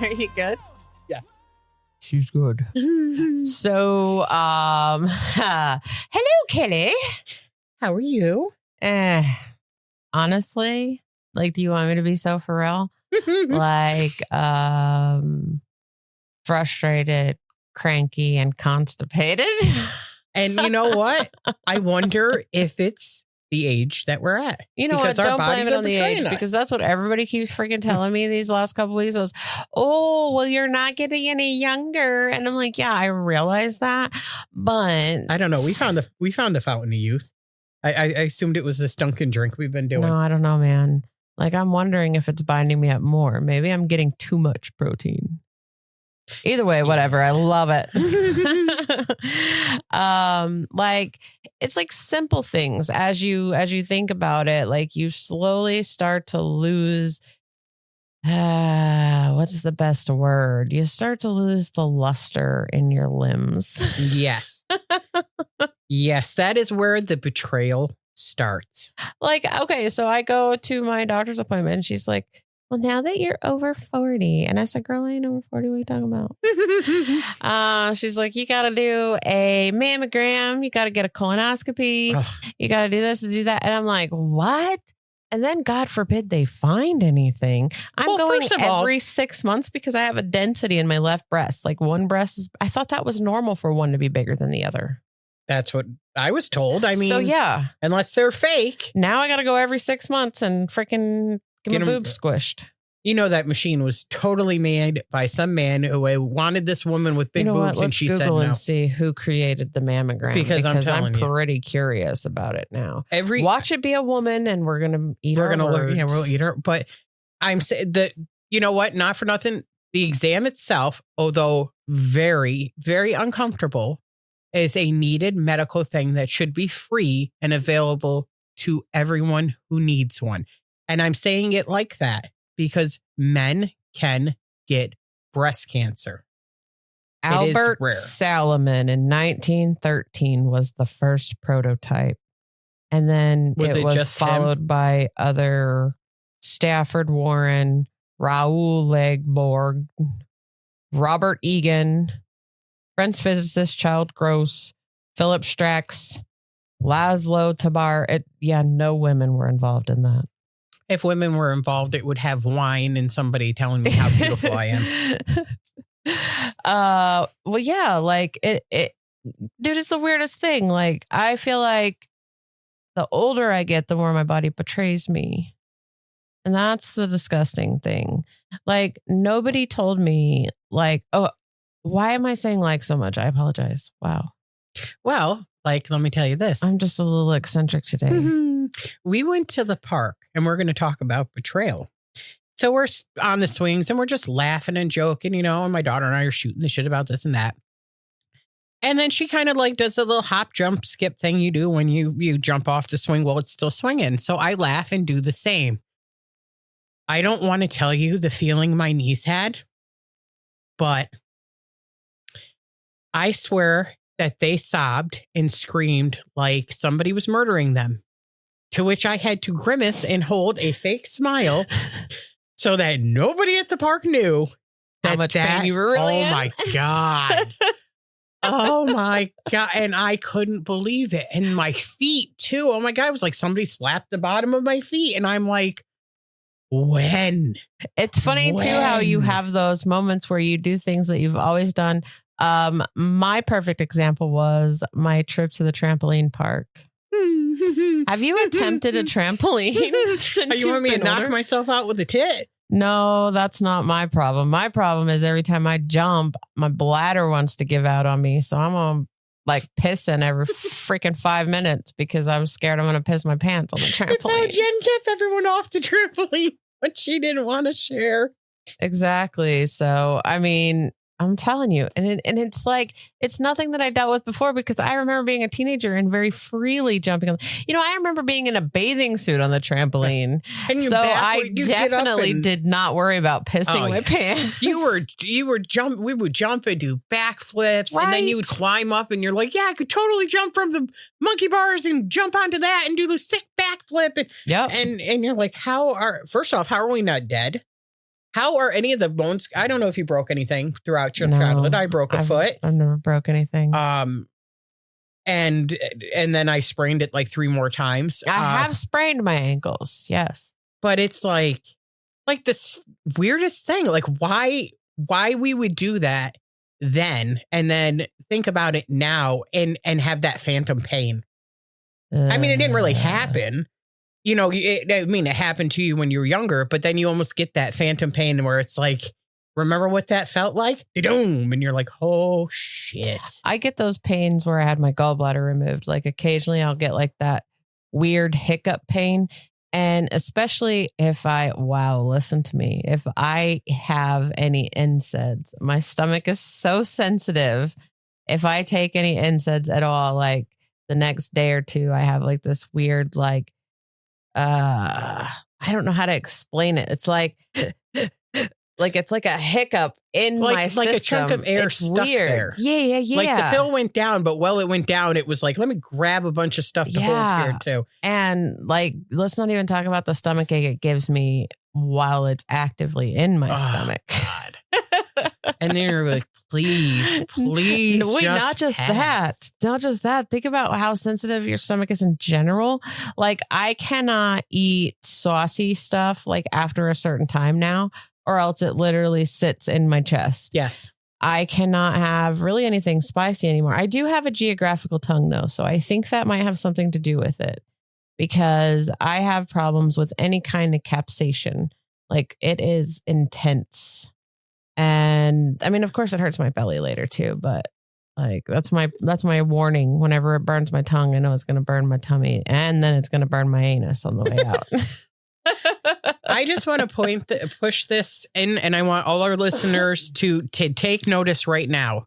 Are you good? Yeah. She's good. So, hello, Kelly. How are you? Honestly, like, do you want me to be so for real? Like, frustrated, cranky, and constipated. And you know what? I wonder if it's the age that we're at. You know because what? our Don't blame bodies it are on the betraying age us. because that's what everybody keeps freaking telling me these last couple weeks. I was, oh, well, you're not getting any younger, and I'm like, yeah, I realize that, but I don't know. We found the fountain of youth. I assumed it was this Dunkin' drink we've been doing. No, I don't know, man. Like, I'm wondering if it's binding me up more. Maybe I'm getting too much protein. Either way, whatever. I love it. Like, it's like simple things as you think about it, like you slowly start to lose what's the best word? You start to lose the luster in your limbs. Yes. Yes, that is where the betrayal starts. Like, okay, so I go to my doctor's appointment and she's like, well, now that you're over 40. And I said, girl, I ain't over 40. What are you talking about? She's like, you got to do a mammogram. You got to get a colonoscopy. Ugh. You got to do this and do that. And I'm like, what? And then God forbid they find anything. I'm going every 6 months because I have a density in my left breast. Like one breast is, I thought that was normal for one to be bigger than the other. That's what I was told. I mean, so yeah, unless they're fake. Now I got to go every 6 months and freaking get my boobs squished. You know, that machine was totally made by some man who wanted this woman with big boobs, and she said no. And see who created the mammogram because I'm pretty curious about it now. Watch it be a woman, and we're gonna eat. We're gonna look. Yeah, we'll eat her. But I'm saying that, you know what? Not for nothing. The exam itself, although very, very uncomfortable, is a needed medical thing that should be free and available to everyone who needs one. And I'm saying it like that because men can get breast cancer. Albert Salomon in 1913 was the first prototype. And then it was just followed by other Stafford Warren, Raoul Legborg, Robert Egan, French physicist Child Gross, Philip Strax, Laszlo Tabar. No women were involved in that. If women were involved, it would have wine and somebody telling me how beautiful I am. Well, yeah, like it, dude, it's the weirdest thing. Like, I feel like the older I get, the more my body betrays me. And that's the disgusting thing. Like, nobody told me, like, oh, why am I saying like so much? I apologize. Wow. Well, like, let me tell you this. I'm just a little eccentric today. We went to the park and we're going to talk about betrayal. So we're on the swings and we're just laughing and joking, you know, and my daughter and I are shooting the shit about this and that. And then she kind of like does a little hop, jump, skip thing you do when you jump off the swing while it's still swinging. So I laugh and do the same. I don't want to tell you the feeling my niece had, but I swear that they sobbed and screamed like somebody was murdering them, to which I had to grimace and hold a fake smile so that nobody at the park knew how much pain you were really in. My God. Oh my God. And I couldn't believe it. And my feet too. Oh my God. It was like somebody slapped the bottom of my feet. And I'm like, when? It's funny too how you have those moments where you do things that you've always done. My perfect example was my trip to the trampoline park. Have you attempted a trampoline since you want me to knock myself out with a tit? No, that's not my problem. My problem is every time I jump, my bladder wants to give out on me. So I'm on like pissing every freaking 5 minutes because I'm scared I'm going to piss my pants on the trampoline. It's how Jen kept everyone off the trampoline when she didn't want to share. Exactly. So, I mean, I'm telling you, and it's like, it's nothing that I dealt with before because I remember being a teenager and very freely jumping on. You know, I remember being in a bathing suit on the trampoline. And so I definitely did not worry about pissing my pants. We would jump and do backflips, right? And then you would climb up and you're like, yeah, I could totally jump from the monkey bars and jump onto that and do the sick backflip. And, yep. And you're like, first off, how are we not dead? How are any of the bones? I don't know if you broke anything throughout your childhood. I broke a foot. I've never broke anything. And then I sprained it like 3 more times. I have sprained my ankles. Yes. But it's like this weirdest thing. Like why we would do that then and then think about it now and have that phantom pain. I mean, it didn't really happen. You know, it happened to you when you were younger, but then you almost get that phantom pain where it's like, remember what that felt like? Doom, and you're like, oh, shit. I get those pains where I had my gallbladder removed. Like occasionally I'll get like that weird hiccup pain. And especially if listen to me. If I have any NSAIDs, my stomach is so sensitive. If I take any NSAIDs at all, like the next day or two, I have like this weird, like, I don't know how to explain it. It's like it's like a hiccup in my system. Like a chunk of air stuck there. Yeah. Like the pill went down, but while it went down, it was like, let me grab a bunch of stuff to hold here too. And like, let's not even talk about the stomach ache it gives me while it's actively in my stomach. God. And then you're like, please. Wait, not just that. Think about how sensitive your stomach is in general. Like I cannot eat saucy stuff like after a certain time now, or else it literally sits in my chest. Yes. I cannot have really anything spicy anymore. I do have a geographical tongue though, so I think that might have something to do with it because I have problems with any kind of capsaicin. Like it is intense. And I mean, of course it hurts my belly later too, but like that's my warning. Whenever it burns my tongue, I know it's going to burn my tummy and then it's going to burn my anus on the way out. I just want to push this in, and I want all our listeners to take notice right now.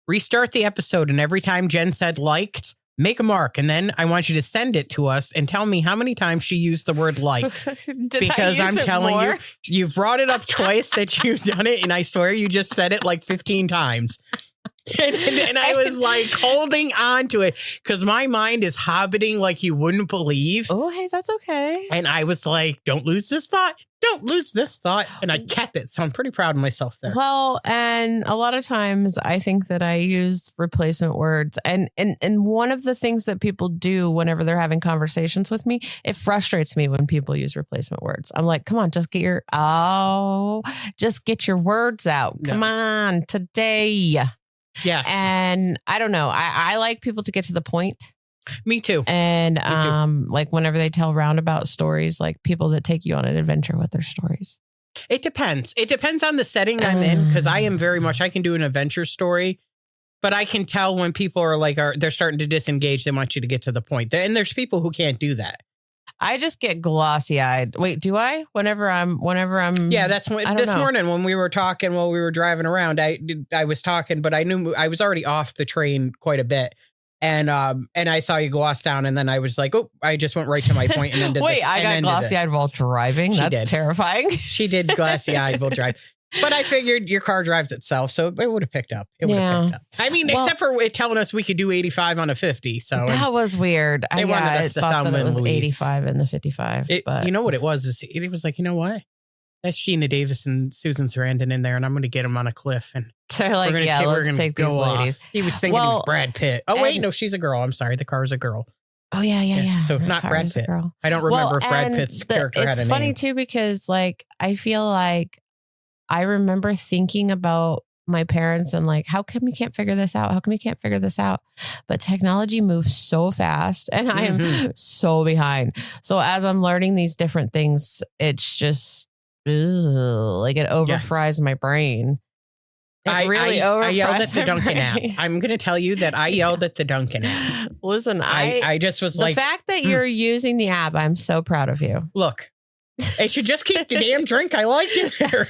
Restart the episode, and every time Jen said liked, make a mark, and then I want you to send it to us and tell me how many times she used the word like. Because I'm telling you, you've brought it up twice that you've done it, and I swear you just said it like 15 times. And I was like holding on to it because my mind is hobbiting like you wouldn't believe. Oh, hey, that's okay. And I was like, don't lose this thought. Don't lose this thought. And I kept it. So I'm pretty proud of myself there. Well, and a lot of times I think that I use replacement words. And one of the things that people do whenever they're having conversations with me, it frustrates me when people use replacement words. I'm like, come on, just get your words out. Come on, today. Yes. And I don't know. I like people to get to the point. Me too. And like whenever they tell roundabout stories, like people that take you on an adventure with their stories. It depends. It depends on the setting I'm in because I am very much, I can do an adventure story, but I can tell when people are like, they're starting to disengage. They want you to get to the point. And there's people who can't do that. I just get glossy eyed. Wait, do I? Whenever I'm. Yeah, that's this morning when we were talking while we were driving around. I was talking, but I knew I was already off the train quite a bit, and I saw you gloss down, and then I was like, oh, I just went right to my point, and then did wait, I got glossy eyed while driving. That's terrifying. She did glossy eyed while driving. But I figured your car drives itself, so it would have picked up. It would have picked up. I mean, except for it telling us we could do 85 on a 50. So that was weird. They wanted us to thumb that it was Louise. 85 in the 55. But you know what it was? It was like, you know what? That's Gina Davis and Susan Sarandon in there, and I'm going to get them on a cliff. And they're like, let's take these ladies. Off. He was thinking it was Brad Pitt. Oh, wait, no, she's a girl. I'm sorry. The car's a girl. Oh, yeah. So not Brad Pitt. I don't remember if Brad Pitt's character had a name. It's funny, too, because like I feel like I remember thinking about my parents and like, how come you can't figure this out? How come you can't figure this out? But technology moves so fast and I am so behind. So as I'm learning these different things, it's just like it overfries my brain. I yelled at the Duncan app. I'm going to tell you that I yelled at the Duncan app. Listen, I just was like, the fact that you're using the app, I'm so proud of you. Look. It should just keep the damn drink. I like it there.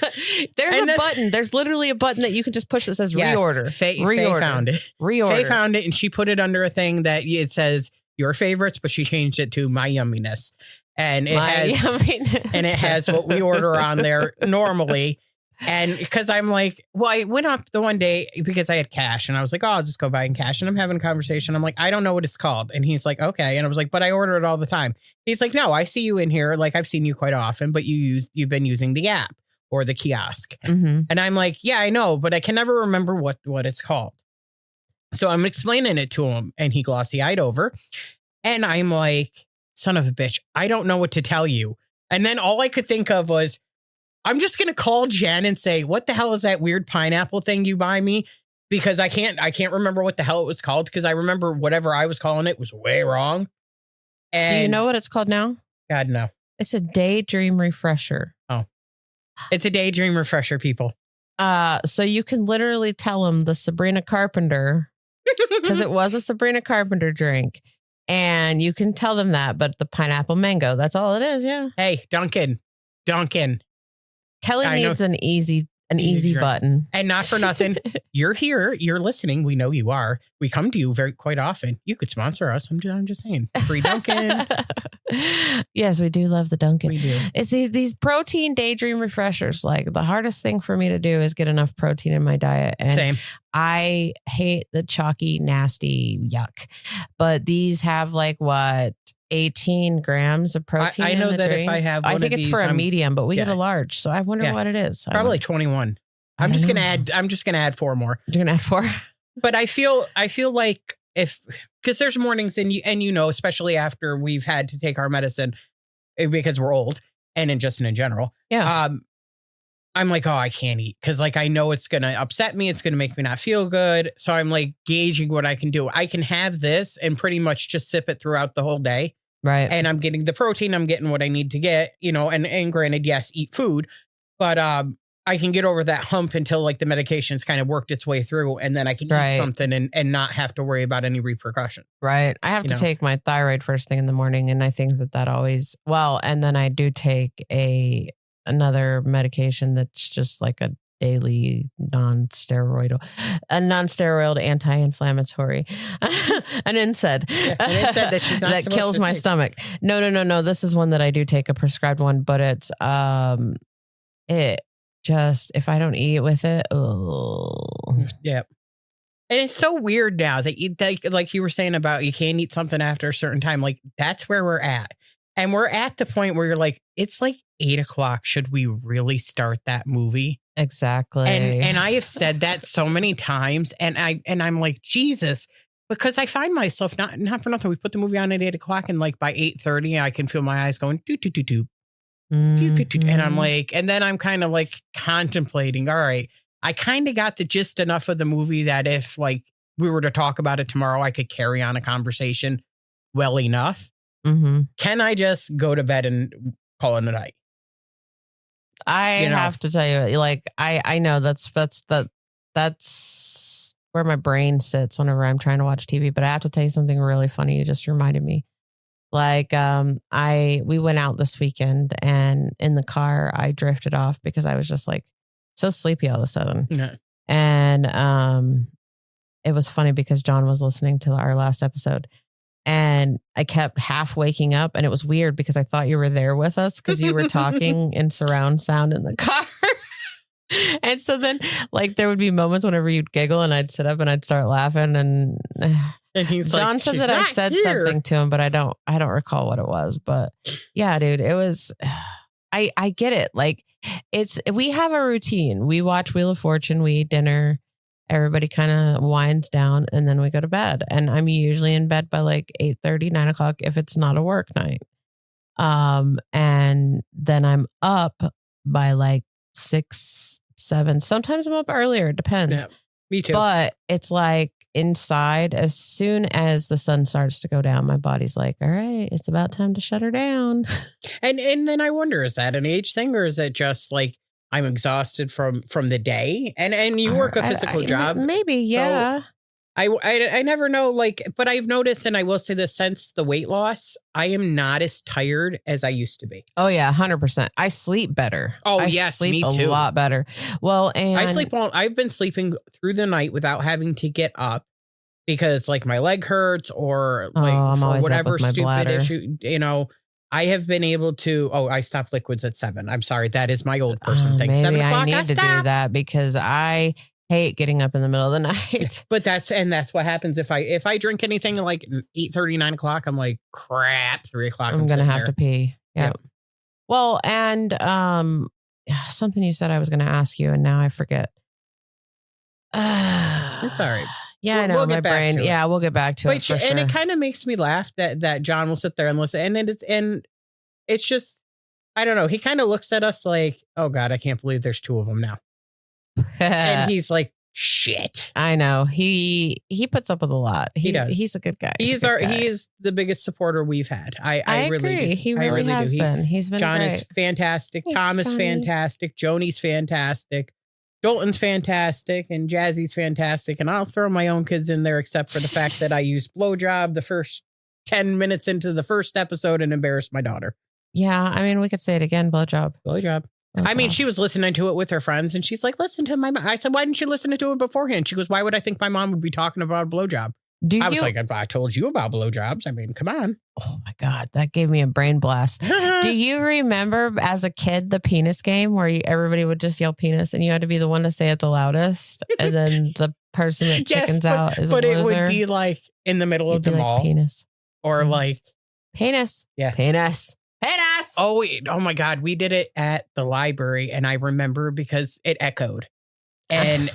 There's a button. There's literally a button that you can just push that says reorder. Faye found it. Reorder. Faye found it and she put it under a thing that it says your favorites, but she changed it to my yumminess. And it has what we order on there normally. And because I'm like, well, I went up the one day because I had cash and I was like, oh, I'll just go buy in cash. And I'm having a conversation. I'm like, I don't know what it's called. And he's like, okay. And I was like, but I order it all the time. He's like, no, I see you in here. Like I've seen you quite often, but you've been using the app. or the kiosk. Mm-hmm. And I'm like, yeah, I know, but I can never remember what it's called. So I'm explaining it to him and he glossy-eyed over. And I'm like, son of a bitch, I don't know what to tell you. And then all I could think of was, I'm just going to call Jen and say, what the hell is that weird pineapple thing you buy me? Because I can't remember what the hell it was called, because I remember whatever I was calling it was way wrong. And do you know what it's called now? God, no. It's a daydream refresher. Oh, it's a daydream refresher, people. So you can literally tell them the Sabrina Carpenter, because it was a Sabrina Carpenter drink. And you can tell them that, but the pineapple mango, that's all it is. Yeah. Hey, Duncan. Kelly needs an easy button. And not for nothing. You're here. You're listening. We know you are. We come to you quite often. You could sponsor us. I'm just saying. Free Duncan. Yes, we do love the Duncan. We do. It's these protein daydream refreshers. Like, the hardest thing for me to do is get enough protein in my diet. And same. I hate the chalky, nasty yuck. But these have 18 grams of protein. I know that drink. If I have one I think of it's these, for a medium, but we get a large. So I wonder what it is. Probably 21. I'm just gonna add 4 more. You're gonna add 4. But I feel like because there's mornings and especially after we've had to take our medicine because we're old and in general. Yeah. I'm like, oh, I can't eat because I know it's going to upset me. It's going to make me not feel good. So I'm gauging what I can do. I can have this and pretty much just sip it throughout the whole day. Right. And I'm getting the protein. I'm getting what I need to get, and granted, yes, eat food, but I can get over that hump until the medication's kind of worked its way through. And then I can eat something and not have to worry about any repercussion. Right. I have to take my thyroid first thing in the morning. And I think that always, and then I do take another medication that's just a daily non-steroidal anti-inflammatory, an NSAID. That she's not that kills my stomach. No. This is one that I do take, a prescribed one, but it's it just, if I don't eat with it, yeah. And it's so weird now that you like you were saying about you can't eat something after a certain time. That's where we're at, and we're at the point where you're it's 8:00. Should we really start that movie? Exactly. And I have said that so many times, and I'm like, Jesus, because I find myself not for nothing. We put the movie on at 8:00, and by 8:30, I can feel my eyes going doo doo doo doo. Mm-hmm. And I'm and then I'm kind of contemplating, all right, I kind of got the gist enough of the movie that if we were to talk about it tomorrow, I could carry on a conversation well enough. Mm-hmm. Can I just go to bed and call it a night? I have to tell you, I know that's where my brain sits whenever I'm trying to watch TV. But I have to tell you something really funny. You just reminded me. We went out this weekend, and in the car I drifted off because I was just so sleepy all of a sudden. Yeah. And it was funny because John was listening to our last episode, and I kept half waking up, and it was weird because I thought you were there with us because you were talking in surround sound in the car. And so then there would be moments whenever you'd giggle and I'd sit up and I'd start laughing, and he's John said that I said something to him, but I don't recall what it was. But yeah, dude, it was, I get it. We have a routine. We watch Wheel of Fortune, we eat dinner, everybody kind of winds down, and then we go to bed. And I'm usually in bed by 8:30, 9:00 if it's not a work night. And then I'm up by 6, 7. Sometimes I'm up earlier. It depends. Yeah, me too. But it's inside, as soon as the sun starts to go down, my body's all right, it's about time to shut her down. And then I wonder, is that an age thing, or is it just I'm exhausted from the day? And you work a physical job. Maybe, yeah. So I never know, but I've noticed, and I will say this, since the weight loss, I am not as tired as I used to be. Oh yeah, 100%. I sleep better. Oh, I sleep me too. A lot better. Well, and I've been sleeping through the night without having to get up because my leg hurts or for whatever stupid bladder issue, I have been able to. Oh, I stopped liquids at 7. I'm sorry, that is my old person thing. Maybe 7 o'clock, I need to do that because I hate getting up in the middle of the night. But that's what happens if I drink anything 8:30, 9 o'clock. I'm crap. 3 o'clock. I'm gonna have to pee. Yep. Well, and something you said I was going to ask you, and now I forget. It's all right. Yeah, I know. My brain. Yeah, we'll get back to it. For sure. And it kind of makes me laugh that John will sit there and listen. And it's just, I don't know. He kind of looks at us like, oh God, I can't believe there's two of them now. And he's like, shit. I know. He puts up with a lot. He does. He's a good guy. He is the biggest supporter we've had. I agree. Really he really has been. He's been John great. is fantastic. Thanks, Tom is Johnny. fantastic. Joni's fantastic. Dalton's fantastic. And Jazzy's fantastic. And I'll throw my own kids in there, except for the fact that I used blowjob the first 10 minutes into the first episode and embarrassed my daughter. Yeah. I mean, we could say it again. Blowjob. I mean, she was listening to it with her friends and she's like, listen to my mom. I said, why didn't you listen to it beforehand? She goes, why would I think my mom would be talking about a blowjob? I was like, I told you about blowjobs. I mean, come on. Oh my God. That gave me a brain blast. Do you remember as a kid, the penis game where everybody would just yell penis and you had to be the one to say it the loudest? And then the person that chickens out is a loser? But it would be like in the middle of the mall. Penis. Or penis. Like. Penis. Yeah. Penis. Oh, oh my God. We did it at the library and I remember because it echoed. And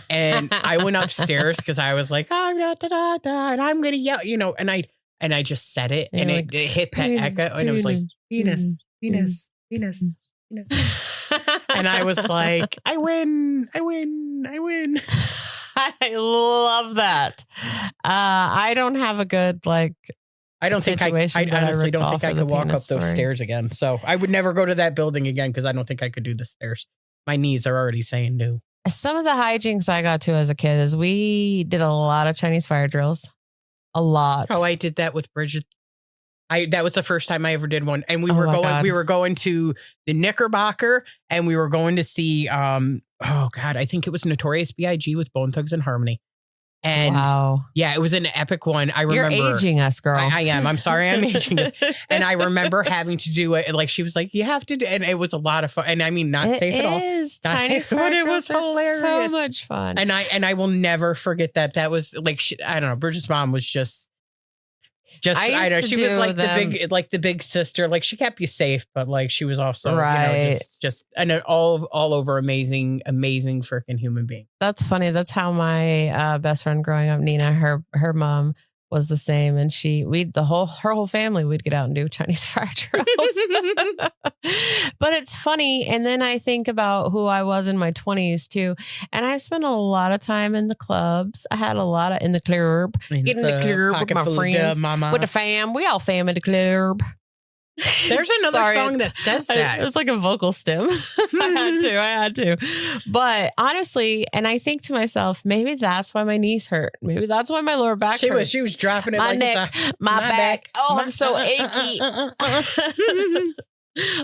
I went upstairs because I was like, oh, da, da, da, and I'm going to yell, and I just said it and it hit that echo and it was like, penis. And I was like, I win. I love that. I don't have a good, I honestly don't think I could walk up those stairs again. So I would never go to that building again because I don't think I could do the stairs. My knees are already saying no. Some of the hijinks I got to as a kid is we did a lot of Chinese fire drills. A lot. Oh, I did that with Bridget. That was the first time I ever did one. And we were going to the Knickerbocker and we were going to see, I think it was Notorious B.I.G. with Bone Thugs and Harmony. And yeah, it was an epic one. I remember. You're aging us, girl. I am. I'm sorry I'm aging us. And I remember having to do it. Like she was like, you have to do, and it was a lot of fun. And I mean, not safe at all. It is. Chinese fire drills, but it was hilarious. So much fun. And I will never forget that. That was like, I don't know. Bridget's mom was just I know she was like the big sister. Like she kept you safe, but like she was also just and all over amazing freaking human being. That's funny. That's how my best friend growing up, Nina, her mom was the same, and her whole family we'd get out and do Chinese fire drills. But it's funny, and then I think about who I was in my 20s too, and I spent a lot of time in the clubs. I had a lot of in the club, getting in the club with my friends, with the fam. We all fam in the club. There's another song that says that. It was like a vocal stem. I had to. But honestly, and I think to myself, maybe that's why my knees hurt. Maybe that's why my lower back hurts. She was dropping it my like neck, my back. Oh, I'm so achy.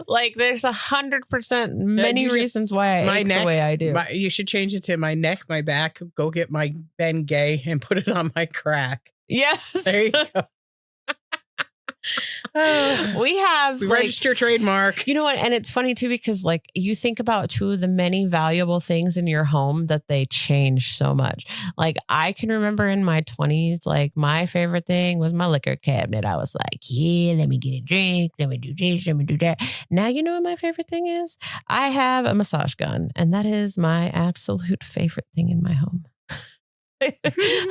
Like there's 100% many reasons why I ache the way I do. You should change it to my neck, my back. Go get my Ben Gay and put it on my crack. Yes. There you go. We register trademark. You know what? And it's funny too, because like you think about two of the many valuable things in your home that they change so much. Like I can remember in my 20s, like my favorite thing was my liquor cabinet. I was like, yeah, let me get a drink. Let me do this. Let me do that. Now, you know what my favorite thing is? I have a massage gun, and that is my absolute favorite thing in my home.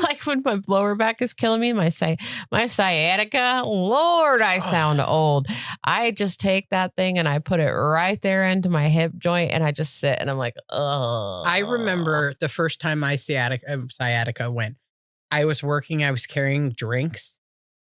Like when my lower back is killing me, my sciatica, Lord, I sound old. I just take that thing and I put it right there into my hip joint and I just sit and I'm like, oh. I remember the first time my sciatica went. I was working, I was carrying drinks,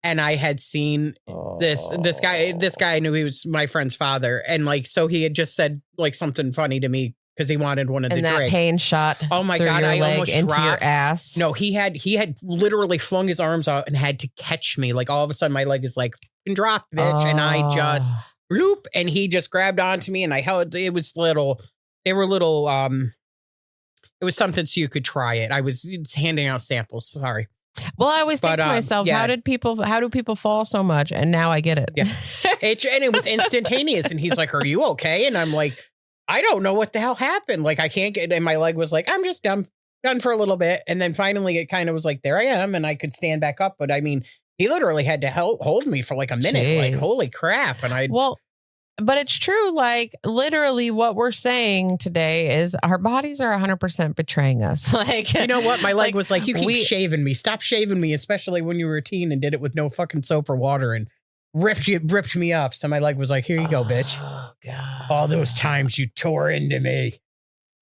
and I had seen this guy. This guy, I knew he was my friend's father, and like so he had just said like something funny to me. Because he wanted one of the drinks. And that pain shot. Oh my God! I almost into dropped. Your ass. No, he had literally flung his arms out and had to catch me. Like all of a sudden, my leg is like dropped, bitch, and I just bloop, and he just grabbed onto me, and I held. It was little. They were little. It was something so you could try it. I was handing out samples. Sorry. Well, I always think to myself, how do people fall so much? And now I get it. Yeah, and it was instantaneous. And he's like, "Are you okay?" And I'm like, I don't know what the hell happened. Like I can't get, and my leg was like, I'm just done for a little bit. And then finally it kind of was like, there I am. And I could stand back up. But I mean, he literally had to hold me for like a minute. Jeez. Like, holy crap. And But it's true. Like literally what we're saying today is our bodies are 100% betraying us. Like, you know what? My leg was like, you keep shaving me. Stop shaving me, especially when you were a teen and did it with no fucking soap or water and ripped me up. So my leg was like, here you go, bitch. Oh, God. All those times you tore into me.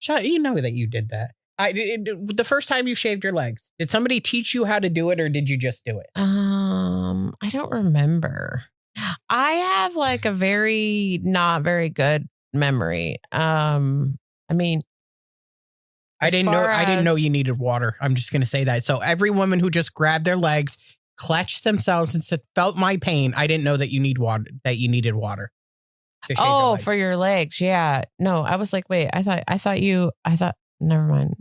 You know that you did that. The first time you shaved your legs, did somebody teach you how to do it or did you just do it? I don't remember. I have like a not very good memory. I mean, I didn't know you needed water. I'm just going to say that. So every woman who just grabbed their legs, clutched themselves and said, felt my pain. I didn't know that you needed water. Oh, for your legs. Yeah. No, I was like, wait, I thought, never mind.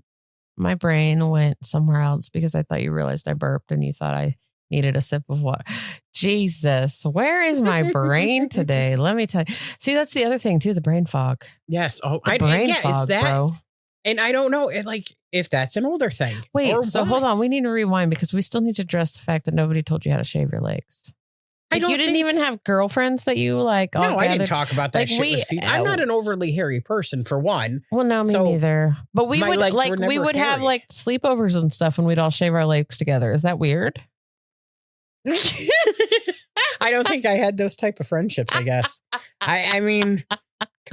My brain went somewhere else because I thought you realized I burped and you thought I needed a sip of water. Jesus, where is my brain today? Let me tell you. See, that's the other thing too, the brain fog. Yes. Oh, brain fog, bro. And I don't know if that's an older thing. Wait, so hold on. We need to rewind because we still need to address the fact that nobody told you how to shave your legs. Like you didn't even have girlfriends that you like all No, I didn't talk about that shit with people. I'm not an overly hairy person for one. Well, no, me neither. But we would have like sleepovers and stuff and we'd all shave our legs together. Is that weird? I don't think I had those type of friendships, I guess. I mean,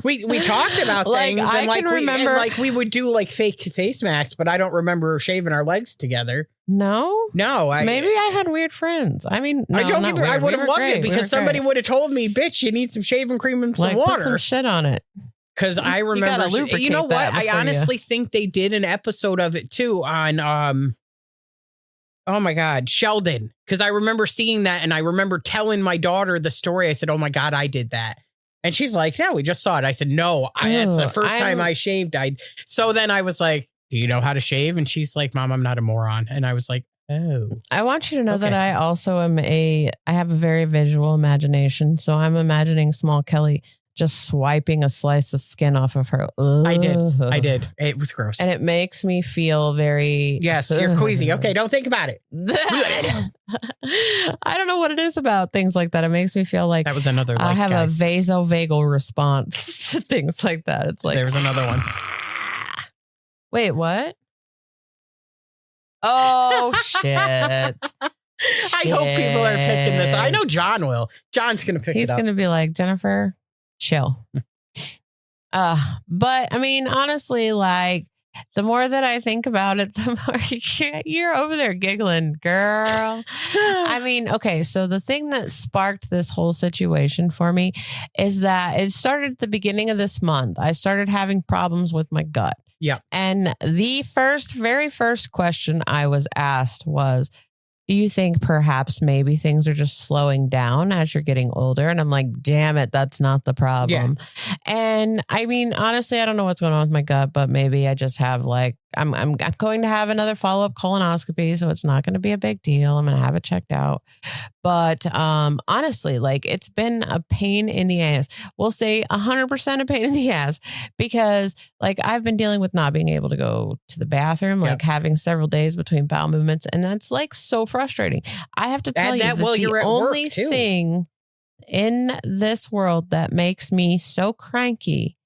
we talked about things and we would do like fake face masks, but I don't remember shaving our legs together. No, maybe I had weird friends. I mean, no, I don't either. I would have loved it because somebody would have told me, bitch, you need some shaving cream and some water. Put some shit on it. Because I remember, you know what? I honestly think they did an episode of it too on, oh my God, Sheldon. Because I remember seeing that and I remember telling my daughter the story. I said, oh my God, I did that. And she's like, no, we just saw it. I said, no, that's the first time I shaved. So then I was like, do you know how to shave? And she's like, Mom, I'm not a moron. And I was like, oh. I want you to know that I also I have a very visual imagination. So I'm imagining small Kelly just swiping a slice of skin off of her. Ugh. I did. It was gross. And it makes me feel very... Yes, you're queasy. Okay, don't think about it. I don't know what it is about things like that. It makes me feel like... That was another... I have a vasovagal response to things like that. It's like... There was another one. Wait, what? Oh, shit. I hope people are picking this. I know John will. John's going to pick it up. He's going to be like, Jennifer... chill. But I mean, honestly, like the more that I think about it, the more you're over there giggling, girl. I mean, okay. So the thing that sparked this whole situation for me is that it started at the beginning of this month. I started having problems with my gut. Yeah. And the very first question I was asked was, do you think perhaps maybe things are just slowing down as you're getting older? And I'm like, damn it, that's not the problem. Yeah. And I mean, honestly, I don't know what's going on with my gut, but maybe I just have like, I'm going to have another follow-up colonoscopy, so it's not going to be a big deal. I'm going to have it checked out. But honestly, like it's been a pain in the ass. We'll say 100% a pain in the ass because like I've been dealing with not being able to go to the bathroom, like having several days between bowel movements. And that's like so frustrating. I have to tell you that the only thing in this world that makes me so cranky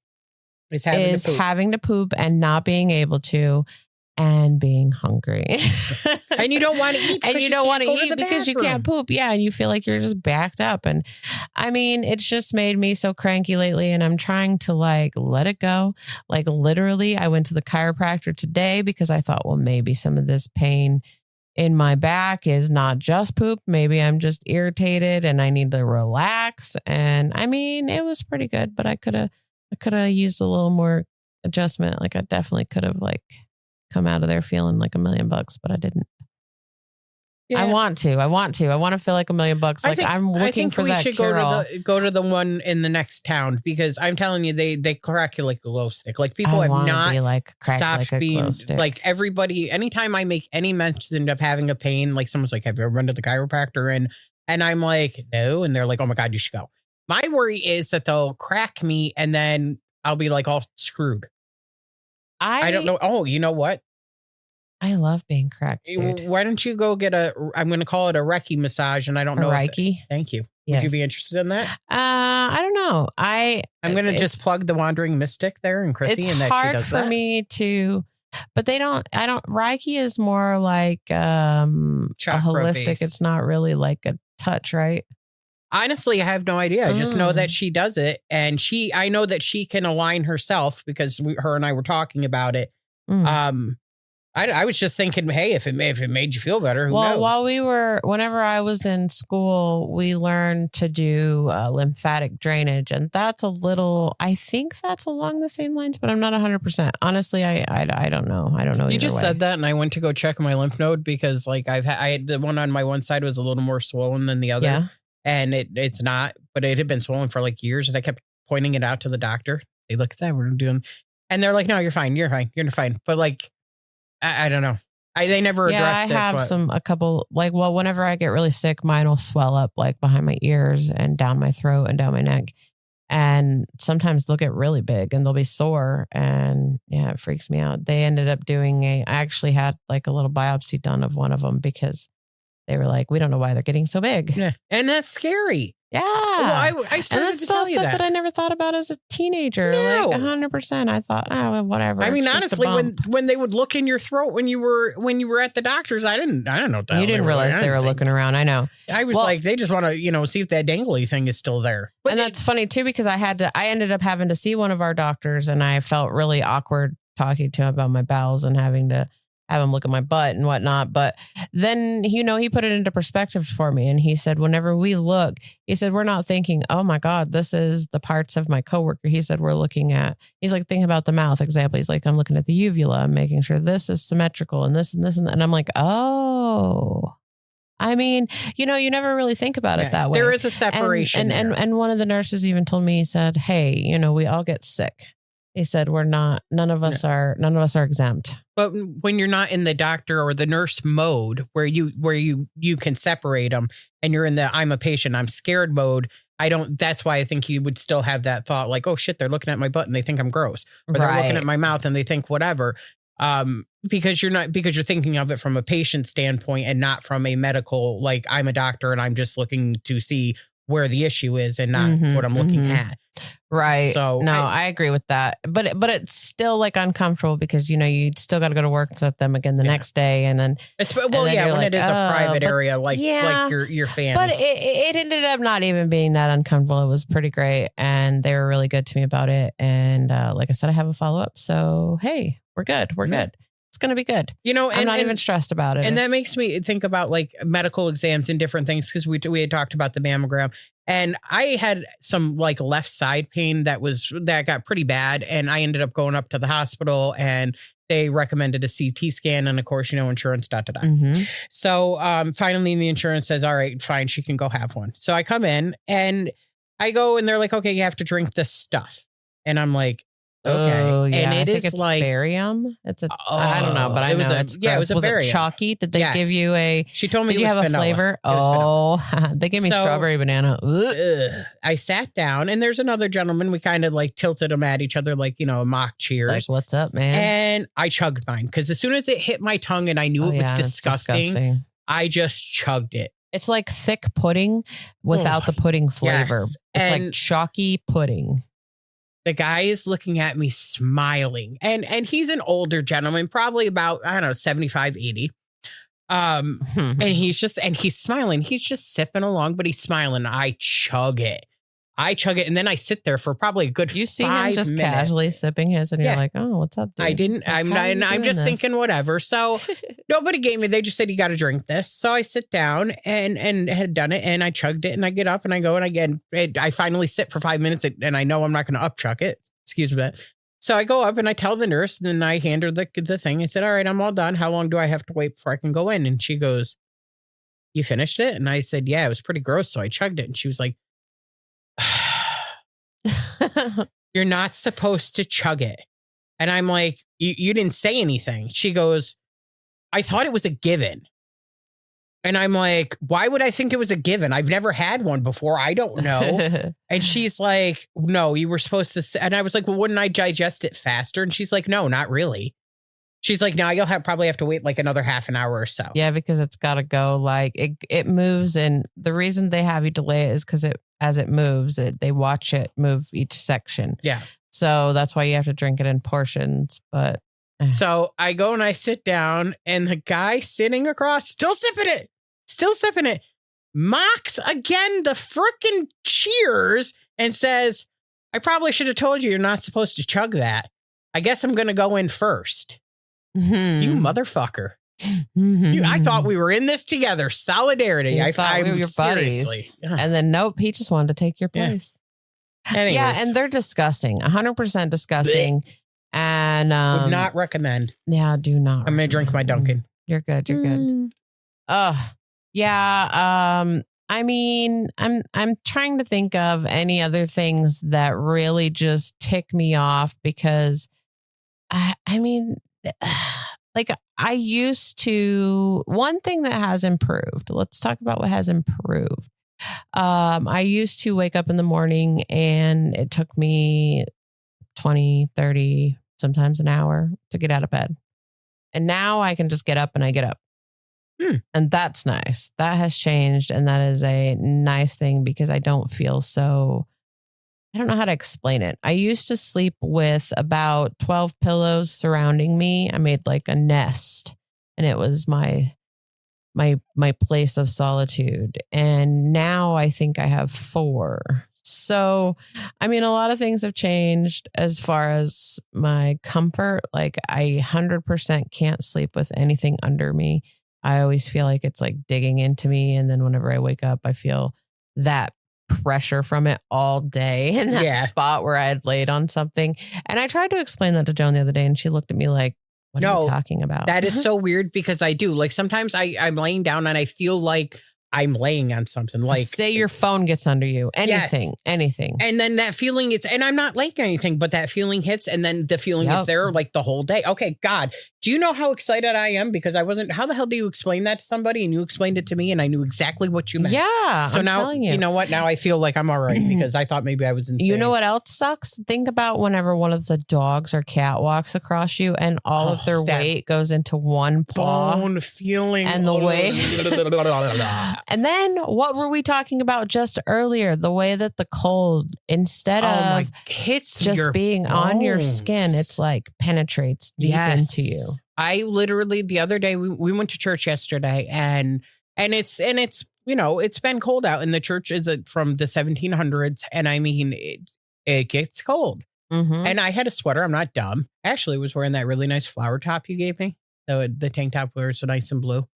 is having to poop and not being able to and being hungry. And you don't want to eat. And you don't want to eat because you can't poop. Yeah. And you feel like you're just backed up. And I mean, it's just made me so cranky lately. And I'm trying to like let it go. Like literally, I went to the chiropractor today because I thought, well, maybe some of this pain in my back is not just poop. Maybe I'm just irritated and I need to relax. And I mean, it was pretty good, but I could have used a little more adjustment. Like I definitely could have like come out of there feeling like $1 million, but I didn't. Yeah. I want to feel like $1 million. Like I'm looking for that. I think we should go to the one in the next town because I'm telling you, they crack you like a glow stick. Like people have not stopped being like everybody. Anytime I make any mention of having a pain, like someone's like, have you ever been to the chiropractor? And I'm like, no. And they're like, oh my God, you should go. My worry is that they'll crack me and then I'll be like all screwed. I don't know. Oh, you know what? I love being cracked, dude. Why don't you go get I'm going to call it a Reiki massage. And I don't know. Reiki? Thank you. Would you be interested in that? I don't know. I'm going to just plug the Wandering Mystic there and Chrissy, and that she does that. It's hard for me to, but Reiki is more like a holistic. Based. It's not really like a touch, right? Honestly, I have no idea. I just know that she does it. And I know that she can align herself because her and I were talking about it. I was just thinking, hey, if it made you feel better, who knows? Whenever I was in school, we learned to do lymphatic drainage. And that's I think that's along the same lines, but I'm not 100%. Honestly, I don't know. I don't know. You just said that and I went to go check my lymph node because like I had the one on my one side was a little more swollen than the other. Yeah. And it's not, but it had been swollen for like years. And I kept pointing it out to the doctor. They look at that, we're doing, and they're like, no, you're fine. You're fine. You're fine. But like, I don't know. They never addressed it. I have a couple, like, well, whenever I get really sick, mine will swell up like behind my ears and down my throat and down my neck. And sometimes they'll get really big and they'll be sore. And yeah, it freaks me out. They ended up I actually had like a little biopsy done of one of them because they were like, we don't know why they're getting so big. Yeah. And that's scary. Yeah. Well, I started to tell you stuff that I never thought about as a teenager. No. Like 100%. I thought, whatever. I mean, honestly, when they would look in your throat when you were at the doctor's, I don't know what the hell. You didn't realize they were looking around. I know. I was like, they just want to, see if that dangly thing is still there. But that's funny too, because I ended up having to see one of our doctors and I felt really awkward talking to him about my bowels and having to have him look at my butt and whatnot. But then, he put it into perspective for me. And he said, whenever we look, he said, we're not thinking, oh my God, this is the parts of my coworker. He said, he's like, thinking about the mouth example. He's like, I'm looking at the uvula. I'm making sure this is symmetrical and this and this and that. And I'm like, oh, I mean, you never really think about it that way. There is a separation. And one of the nurses even told me, he said, hey, we all get sick. He said, none of us are exempt. But when you're not in the doctor or the nurse mode where you can separate them and you're in the I'm a patient, I'm scared mode, that's why I think you would still have that thought like, oh shit, they're looking at my butt and they think I'm gross. Or they're looking at my mouth and they think whatever. Because you're thinking of it from a patient standpoint and not from a medical, like I'm a doctor and I'm just looking to see where the issue is and not what I'm looking at. Right. So I agree with that. But it's still like uncomfortable because, you still got to go to work with them again the next day. And then, when it is a private area, like your family. But it ended up not even being that uncomfortable. It was pretty great. And they were really good to me about it. And like I said, I have a follow-up. So, hey, we're good. We're good. It's going to be good. I'm not even stressed about it. And that makes me think about like medical exams and different things because we had talked about the mammogram and I had some like left side pain that got pretty bad. And I ended up going up to the hospital and they recommended a CT scan. And of course, insurance, So finally the insurance says, all right, fine, she can go have one. So I come in and I go and they're like, okay, you have to drink this stuff. And I'm like, okay. Oh, yeah. And I think it's like barium. I don't know, but I know it's gross. It was a barium. It chalky? Did they give you She told me did you have vanilla. A flavor? They gave me strawberry banana. I sat down and there's another gentleman. We kind of like tilted them at each other like, mock cheers. Like, what's up, man? And I chugged mine because as soon as it hit my tongue and I knew it was disgusting, I just chugged it. It's like thick pudding without the pudding flavor. Yes. It's like chalky pudding. The guy is looking at me smiling and he's an older gentleman, probably about, 75, 80. And he's smiling. He's just sipping along, but he's smiling. I chug it. And then I sit there for probably a good 5 minutes. You see him just casually sipping his and you're like, oh, what's up, dude? I'm just thinking whatever. So nobody gave me, they just said, you got to drink this. So I sit down and had done it and I chugged it and I get up and I go and again, I finally sit for 5 minutes and I know I'm not going to upchuck it. Excuse me. So I go up and I tell the nurse and then I hand her the thing. I said, all right, I'm all done. How long do I have to wait before I can go in? And she goes, you finished it? And I said, yeah, it was pretty gross. So I chugged it. And she was like, you're not supposed to chug it. And I'm like, you didn't say anything. She goes, I thought it was a given. And I'm like, why would I think it was a given? I've never had one before. I don't know. And she's like, no, you were supposed to. And I was like, well, wouldn't I digest it faster? And she's like, no, not really. She's like, now you'll probably have to wait like another half an hour or so. Yeah, because it's got to go like it moves. And the reason they have you delay it is because as it moves, they watch it move each section. Yeah. So that's why you have to drink it in portions. But so I go and I sit down and the guy sitting across, still sipping it, mocks again the frickin' cheers and says, I probably should have told you you're not supposed to chug that. I guess I'm going to go in first. Mm-hmm. You motherfucker. Mm-hmm. I thought we were in this together. Solidarity. I thought we were your buddies. Yeah. And then nope, he just wanted to take your place. Yeah, and they're disgusting. 100% disgusting. Blech. And would not recommend. Yeah, do not. I'm going to drink my Dunkin'. You're good. You're good. Yeah. I mean, I'm trying to think of any other things that really just tick me off because I mean, like I used to, one thing that has improved. Let's talk about what has improved. I used to wake up in the morning and it took me 20, 30, sometimes an hour to get out of bed. And now I can just get up and I get up. And that's nice. That has changed. And that is a nice thing because I don't feel so, I don't know how to explain it. I used to sleep with about 12 pillows surrounding me. I made like a nest and it was my place of solitude. And now I think I have 4. So, I mean, a lot of things have changed as far as my comfort. Like I 100% can't sleep with anything under me. I always feel like it's like digging into me. And then whenever I wake up, I feel that pressure from it all day in that spot where I had laid on something. And I tried to explain that to Joan the other day and she looked at me like, what are you talking about? That is so weird because I do. Like sometimes I'm laying down and I feel like I'm laying on something. Like say your phone gets under you, anything. And then that feeling and I'm not laying anything, but that feeling hits and then the feeling is there like the whole day. Okay, God, do you know how excited I am? Because I wasn't, how the hell do you explain that to somebody? And you explained it to me and I knew exactly what you meant. Yeah. So now, you know what? Now I feel like I'm all right because I thought maybe I was insane. You know what else sucks? Think about whenever one of the dogs or cat walks across you and all of their weight goes into one paw. Bone feeling. And the way. And then what were we talking about just earlier? The way that the cold, instead of hits just being on your skin, it's like penetrates deep into you. I literally the other day we went to church yesterday and it's you know it's been cold out and the church is from the 1700s and I mean it gets cold and I had a sweater. I'm not dumb. Actually, was wearing that really nice flower top you gave me. The tank top was so nice and blue.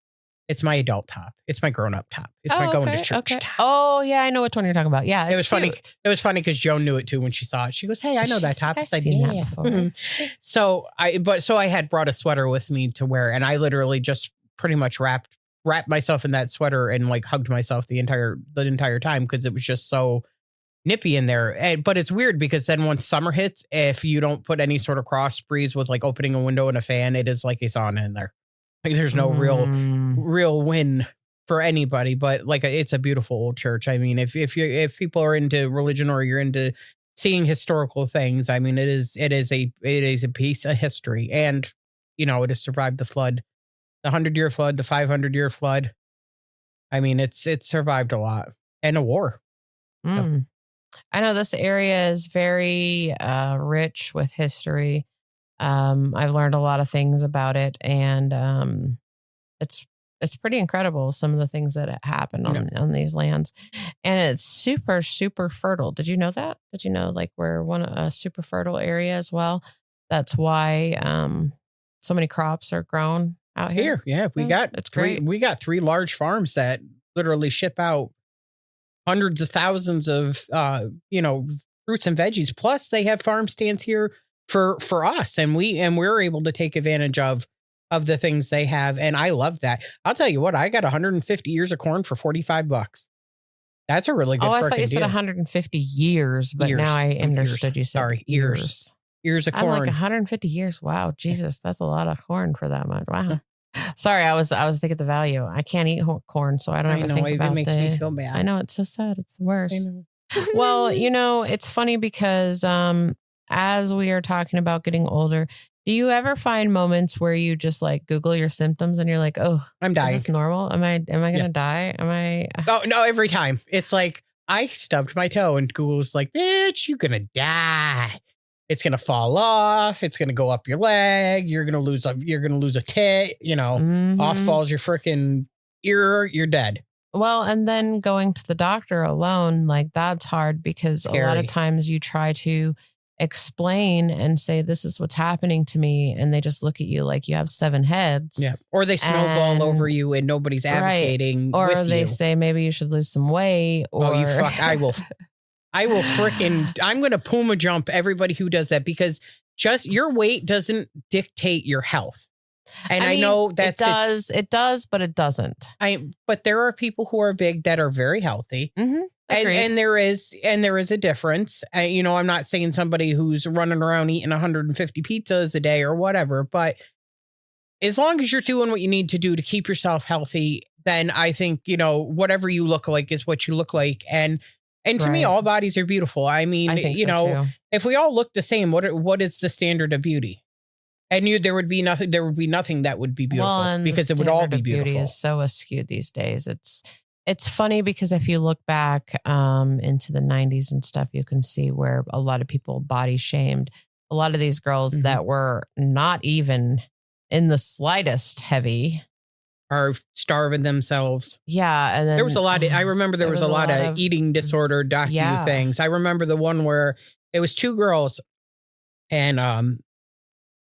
It's my adult top. It's my grown up top. It's my going to church top. Oh yeah, I know which one you're talking about. Yeah, it was funny. It was funny because Joan knew it too when she saw it. She goes, "Hey, I know that top." I've seen that before. So I had brought a sweater with me to wear, and I literally just pretty much wrapped myself in that sweater and like hugged myself the entire time because it was just so nippy in there. But it's weird because then once summer hits, if you don't put any sort of cross breeze with like opening a window and a fan, it is like a sauna in there. Like there's no real win for anybody, but like it's a beautiful old church. I mean, if people are into religion or you're into seeing historical things, I mean, it is a piece of history, and you know it has survived the flood, the 100-year flood, the 500-year flood. I mean, it's survived a lot and a war. So. I know this area is very rich with history. I've learned a lot of things about it, and it's pretty incredible some of the things that happen on these lands, and it's super, super fertile. Did you know that? Did you know like we're a super fertile area as well? That's why so many crops are grown out here. Yeah, we got we got 3 large farms that literally ship out hundreds of thousands of fruits and veggies. Plus, they have farm stands here for us, and we're able to take advantage of the things they have, and I love that. I'll tell you what, I got 150 years of corn for $45. That's a really good. I thought you said 150 years, but now I understood you said years of corn. I'm like 150 years. Wow, Jesus, that's a lot of corn for that much. Wow. Sorry, I was thinking the value. I can't eat corn, so I don't ever think about it. It makes me feel bad. I know, it's so sad. It's the worst. Well, it's funny because as we are talking about getting older, Do you ever find moments where you just like Google your symptoms and you're like, oh, I'm dying. Is this normal? Am I going to die? Am I? No, every time. It's like, I stubbed my toe and Google's like, bitch, you're going to die. It's going to fall off. It's going to go up your leg. You're going to lose a tit, off falls your freaking ear. You're dead. Well, and then going to the doctor alone, like that's hard because Scary. A lot of times you try to explain and say, this is what's happening to me. And they just look at you like you have 7 heads. Yeah. Or they snowball over you and nobody's advocating. Right. Or they you. say, maybe you should lose some weight. Or... Oh, you fuck. I will freaking, I'm going to Puma jump everybody who does that because just your weight doesn't dictate your health. And I know that it does, but it doesn't. But there are people who are big that are very healthy. Mm-hmm. And there is a difference. I'm not saying somebody who's running around eating 150 pizzas a day or whatever, but as long as you're doing what you need to do to keep yourself healthy, then I think, whatever you look like is what you look like. And to me, all bodies are beautiful. I mean, I think so too. If we all look the same, what is the standard of beauty? And there would be nothing that would be beautiful because it would all be beautiful. Beauty is so askew these days. It's funny because if you look back into the 90s and stuff, you can see where a lot of people body shamed a lot of these girls that were not even in the slightest heavy. Are starving themselves. Yeah. And then, there was a lot I remember there was a lot of eating disorder docu things. I remember the one where it was 2 girls and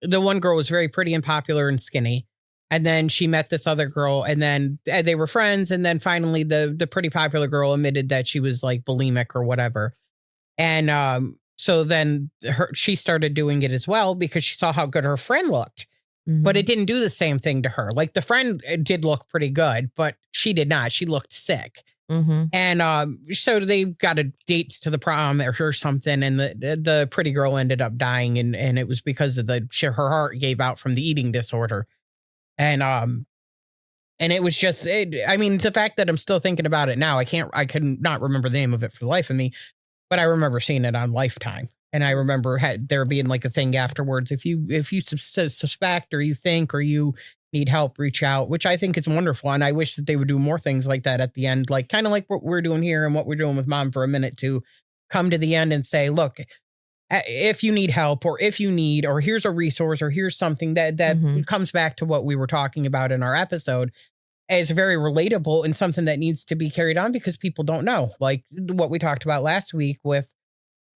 the one girl was very pretty and popular and skinny. And then she met this other girl and then they were friends. And then finally the pretty popular girl admitted that she was like bulimic or whatever. And so then she started doing it as well because she saw how good her friend looked. But it didn't do the same thing to her. Like the friend did look pretty good, but she did not. She looked sick. And so they got dates to the prom or something. And the pretty girl ended up dying. And it was because of her heart gave out from the eating disorder. And it was just, the fact that I'm still thinking about it now, I couldn't not remember the name of it for the life of me, but I remember seeing it on Lifetime. And I remember there being like a thing afterwards. If you suspect or you think or you need help, reach out, which I think is wonderful. And I wish that they would do more things like that at the end, like kind of like what we're doing here and what we're doing with Mom for a Minute to come to the end and say, look, if you need help or if you need, or here's a resource or here's something that comes back to what we were talking about in our episode is very relatable and something that needs to be carried on because people don't know, like what we talked about last week with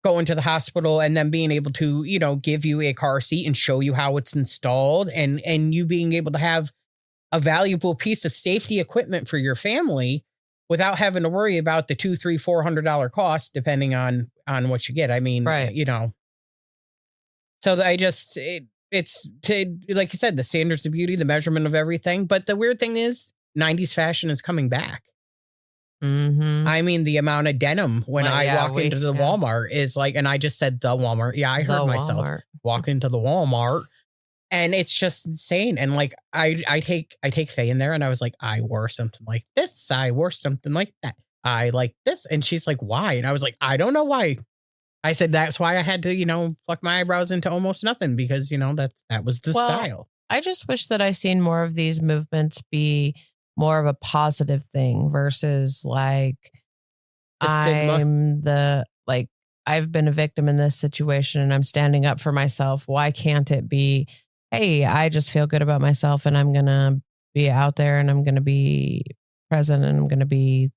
going to the hospital and then being able to, give you a car seat and show you how it's installed and you being able to have a valuable piece of safety equipment for your family without having to worry about the $200, $300, $400 cost, depending on what you get. I mean, right. So it's like you said, the standards of beauty, the measurement of everything. But the weird thing is 90s fashion is coming back. I mean, the amount of denim when I walk into the Walmart is like, and I just said the Walmart. Yeah, I heard myself walk into the Walmart and it's just insane. And like, I take Faye in there and I was like, I wore something like this. I wore something like that. I like this. And she's like, why? And I was like, I don't know why. I said, that's why I had to, pluck my eyebrows into almost nothing because, that was the style. I just wish that I seen more of these movements be more of a positive thing versus like I've been a victim in this situation and I'm standing up for myself. Why can't it be, hey, I just feel good about myself and I'm going to be out there and I'm going to be present and I'm going to be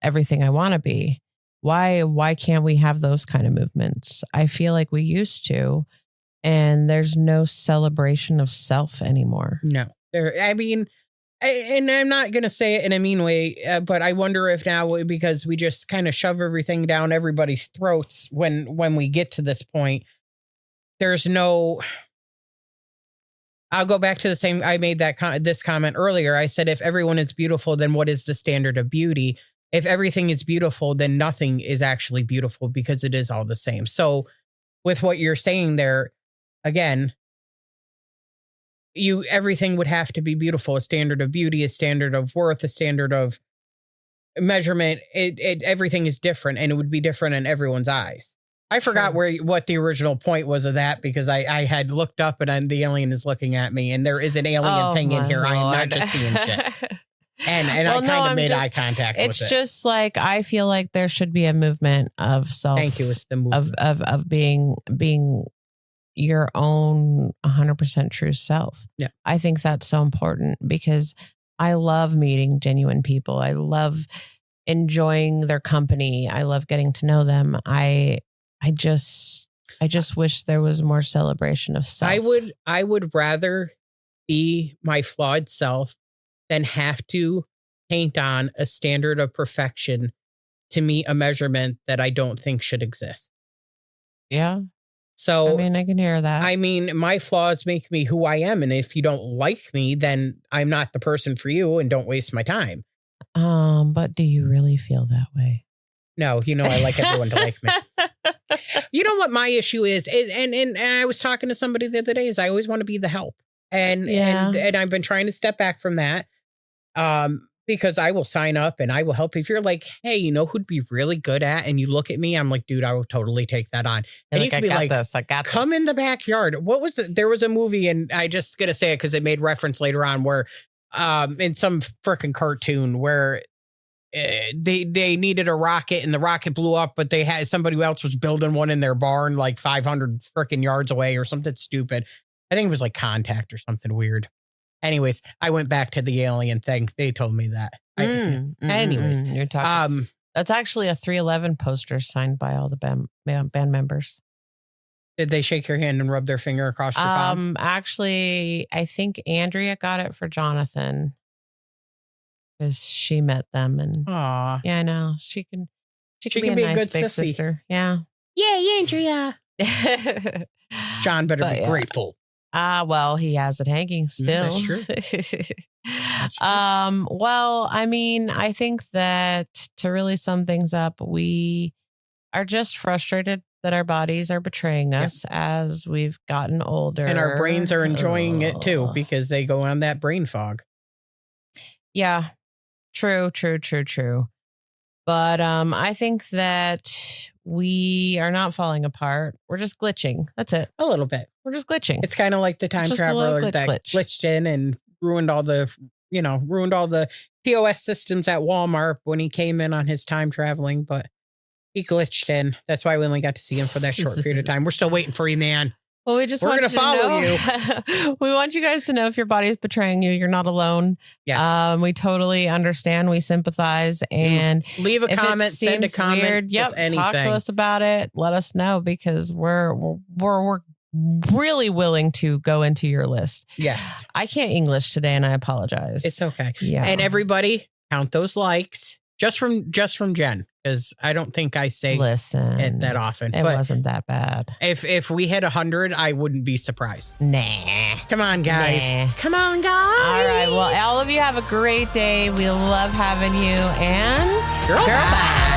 everything I want to be. Why can't we have those kind of movements? I feel like we used to, and there's no celebration of self anymore. No, and I'm not going to say it in a mean way, but I wonder if now, because we just kind of shove everything down everybody's throats when we get to this point, there's no, I'll go back to the same, I made this comment earlier. I said, if everyone is beautiful, then what is the standard of beauty? If everything is beautiful, then nothing is actually beautiful because it is all the same. So with what you're saying there, again, everything would have to be beautiful. A standard of beauty, a standard of worth, a standard of measurement. Everything is different and it would be different in everyone's eyes. I forgot what the original point was of that because I had looked up and the alien is looking at me and there is an alien thing in here. Lord. I am not just seeing shit. And I kind of made eye contact with it. It's just like, I feel like there should be a movement of self. Thank you. It's the movement. Of being your own 100% true self. Yeah. I think that's so important because I love meeting genuine people. I love enjoying their company. I love getting to know them. I just wish there was more celebration of self. I would rather be my flawed self than have to paint on a standard of perfection to meet a measurement that I don't think should exist. Yeah. So, I mean, I can hear that. I mean, my flaws make me who I am. And if you don't like me, then I'm not the person for you and don't waste my time. But do you really feel that way? No, I like everyone to like me. You know what my issue is? And I was talking to somebody the other day is I always want to be the help. And I've been trying to step back from that. Because I will sign up and I will help. If you're like, hey, you know who'd be really good at, and you look at me, I'm like, dude, I will totally take that on. And you can be like, I got come in the backyard. What was it? There was a movie, and I just gonna say it because it made reference later on where, in some freaking cartoon where they needed a rocket and the rocket blew up, but they had somebody else was building one in their barn like 500 freaking yards away or something stupid. I think it was like Contact or something weird. Anyways, I went back to the alien thing. They told me that. Anyways, you're talking. That's actually a 311 poster signed by all the band members. Did they shake your hand and rub their finger across your palm? Actually, I think Andrea got it for Jonathan because she met them and Aww. Yeah, I know she can be a nice good big sissy. Sister. Yeah. Yay, Andrea. John better be grateful. Well, he has it hanging still. That's true. That's true. Well, I mean, I think that to really sum things up, we are just frustrated that our bodies are betraying us as we've gotten older. And our brains are enjoying it too, because they go on that brain fog. Yeah. True. But I think that we are not falling apart. We're just glitching. That's it. A little bit. We're just glitching. It's kind of like the time traveler that glitched in and ruined all the POS systems at Walmart when he came in on his time traveling, but he glitched in. That's why we only got to see him for that short period of time. We're still waiting for you, man. Well, we're going to follow you. We want you guys to know if your body is betraying you, you're not alone. Yes. We totally understand. We sympathize. And leave a comment, send a comment. Weird, talk to us about it. Let us know because we're really willing to go into your list. Yes. I can't English today and I apologize. It's okay. Yeah. And everybody count those likes just from Jen. Because I don't think I say it that often. It wasn't that bad. If we hit 100, I wouldn't be surprised. Nah. Come on, guys. Nah. Come on, guys. All right. Well, all of you have a great day. We love having you. And girl bye.